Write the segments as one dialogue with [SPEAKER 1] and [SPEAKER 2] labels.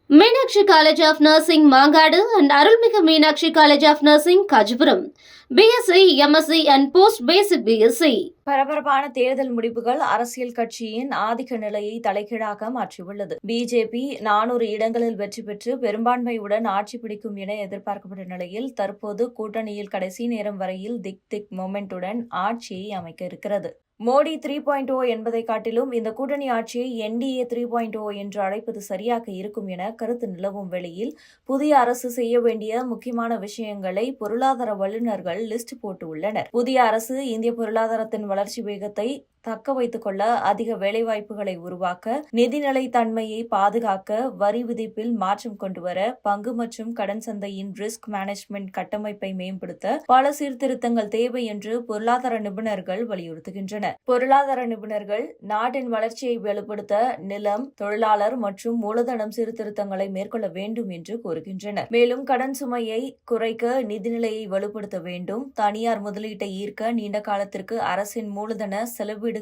[SPEAKER 1] Meenakshi College of Nursing, Mangadu and Arulmigu Meenakshi College of Nursing, Kajipuram. BSc, MSc and Post-Basic BSc.
[SPEAKER 2] பரபரப்பான தேர்தல் முடிவுகள் அரசியல் கட்சியின் ஆதிக்க நிலையை தலைகீழாக மாற்றியுள்ளது. பிஜேபி 400 இடங்களில் வெற்றி பெற்று பெரும்பான்மையுடன் ஆட்சி பிடிக்கும் என எதிர்பார்க்கப்பட்ட நிலையில் தற்போது கூட்டணியில் கடைசி நேரம் வரையில் திக் மொமெண்ட்டுடன் ஆட்சியை அமைக்க இருக்கிறது. மோடி 3.0 என்பதை காட்டிலும் இந்த கூட்டணி ஆட்சியை NDA 3.0 என்று அழைப்பது சரியாக இருக்கும் என கருத்து நிலவும் வேளையில் புதிய அரசு செய்ய வேண்டிய முக்கியமான விஷயங்களை பொருளாதார வல்லுநர்கள் லிஸ்ட் போட்டு உள்ளனர். புதிய அரசு இந்திய பொருளாதாரத்தின் வளர்ச்சி வேகத்தை தக்க வைத்துக் கொள்ள, அதிக வேலைவாய்ப்புகளை உருவாக்க, நிதிநிலை தன்மையை பாதுகாக்க, வரி விதிப்பில் மாற்றம் கொண்டுவர, பங்கு மற்றும் கடன் சந்தையின் ரிஸ்க் மேனேஜ்மெண்ட் கட்டமைப்பை மேம்படுத்த பல சீர்திருத்தங்கள் தேவை என்று பொருளாதார நிபுணர்கள் வலியுறுத்துகின்றனர். பொருளாதார நிபுணர்கள் நாட்டின் வளர்ச்சியை வலுப்படுத்த நிலம், தொழிலாளர் மற்றும் மூலதனம் சீர்திருத்தங்களை மேற்கொள்ள வேண்டும் என்று கூறுகின்றனர். மேலும் கடன் சுமையை குறைக்க நிதிநிலையை வலுப்படுத்த வேண்டும், தனியார் முதலீட்டை ஈர்க்க நீண்ட காலத்திற்கு அரசின் மூலதன செலவீடுகளை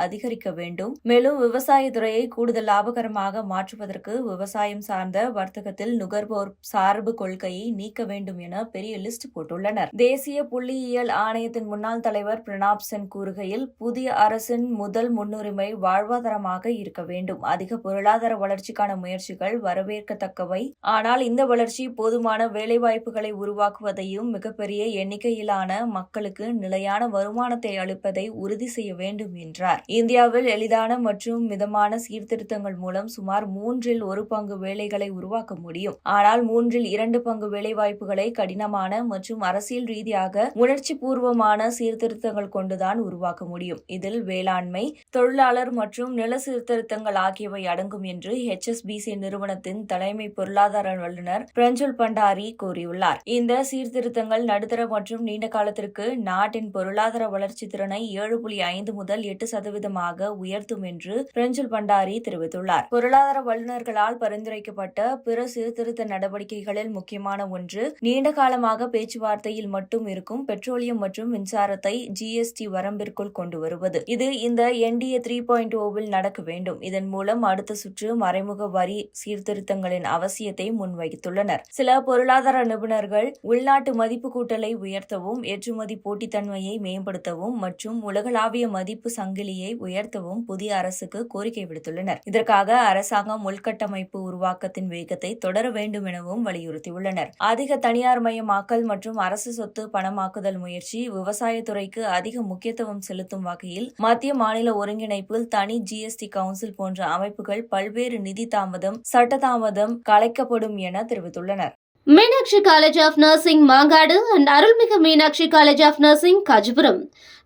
[SPEAKER 2] அதிகரிக்க வேண்டும், மேலும் விவசாயத்துறையை கூடுதல் லாபகரமாக மாற்றுவதற்கு விவசாயம் சார்ந்த வர்த்தகத்தில் நுகர்வோர் சார்பு கொள்கையை நீக்க வேண்டும் என பெரிய லிஸ்ட் போட்டுள்ளனர். தேசிய புள்ளியியல் ஆணையத்தின் முன்னாள் தலைவர் பிரணாப் சென் கூறுகையில், புதிய அரசின் முதல் முன்னுரிமை வாழ்வாதாரமாக இருக்க வேண்டும். அதிக பொருளாதார வளர்ச்சிக்கான முயற்சிகள் வரவேற்கத்தக்கவை, ஆனால் இந்த வளர்ச்சி போதுமான வேலைவாய்ப்புகளை உருவாக்குவதையும் மிகப்பெரிய எண்ணிக்கையிலான மக்களுக்கு நிலையான வருமானத்தை அளிப்பதை உறுதி செய்ய வேண்டும் என்றார். இந்தியாவில் எளிதான மற்றும் மிதமான சீர்திருத்தங்கள் மூலம் சுமார் 1/3 பங்கு வேலைகளை உருவாக்க முடியும். ஆனால் 2/3 பங்கு வேலைவாய்ப்புகளை கடினமான மற்றும் அரசியல் ரீதியாக உணர்ச்சி பூர்வமான சீர்திருத்தங்கள் கொண்டுதான் உருவாக்க முடியும். இதில் வேளாண்மை, தொழிலாளர் மற்றும் நில சீர்திருத்தங்கள் ஆகியவை அடங்கும் என்று HSBC நிறுவனத்தின் தலைமை பொருளாதார வல்லுநர் பிரஞ்சுல் பண்டாரி கூறியுள்ளார். இந்த சீர்திருத்தங்கள் நடுத்தர மற்றும் நீண்ட காலத்திற்கு நாட்டின் பொருளாதார வளர்ச்சி திறனை 7.5 முதல் 8% உயர்த்தும் என்று பிரஞ்சுல் பண்டாரி தெரிவித்துள்ளார். பொருளாதார வல்லுநர்களால் பரிந்துரைக்கப்பட்ட பிற சீர்திருத்த நடவடிக்கைகளில் முக்கியமான ஒன்று, நீண்ட காலமாக பேச்சுவார்த்தையில் மட்டும் இருக்கும் பெட்ரோலியம் மற்றும் மின்சாரத்தை GST வரம்பிற்குள் கொண்டு வருவது. இது இந்த NDA 3.0வில் நடக்க வேண்டும். இதன் மூலம் அடுத்த சுற்று மறைமுக வரி சீர்திருத்தங்களின் அவசியத்தை முன்வைத்துள்ளனர். சில பொருளாதார நிபுணர்கள் உள்நாட்டு மதிப்பு கூட்டலை உயர்த்தவும், ஏற்றுமதி போட்டித்தன்மையை மேம்படுத்தவும் மற்றும் உலகளாவிய மதிப்பு சங்கிலியை உயர்த்தவும் புதிய அரசுக்கு கோரிக்கை விடுத்துள்ளனர். இதற்காக அரசாங்கம் உள்கட்டமைப்பு உருவாக்கத்தின் வேகத்தை தொடர வேண்டும் எனவும் வலியுறுத்தியுள்ளனர். அதிக தனியார்மயமாக்கல் மற்றும் அரசு சொத்து பணமாக்குதல் முயற்சி, விவசாயத்துறைக்கு அதிக முக்கியத்துவம் செலுத்தும் வகையில் மத்திய மாநில ஒருங்கிணைப்பில் தனி GST கவுன்சில் போன்ற அமைப்புகள் பல்வேறு நிதி தாமதம், சட்ட தாமதம் கலைக்கப்படும் என தெரிவித்துள்ளனர்.
[SPEAKER 1] Meenakshi College of Nursing, Mangadu and Arulmigu Meenakshi College of Nursing, Kajipuram.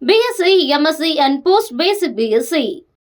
[SPEAKER 1] BSc, MSc and Post-Basic BSc.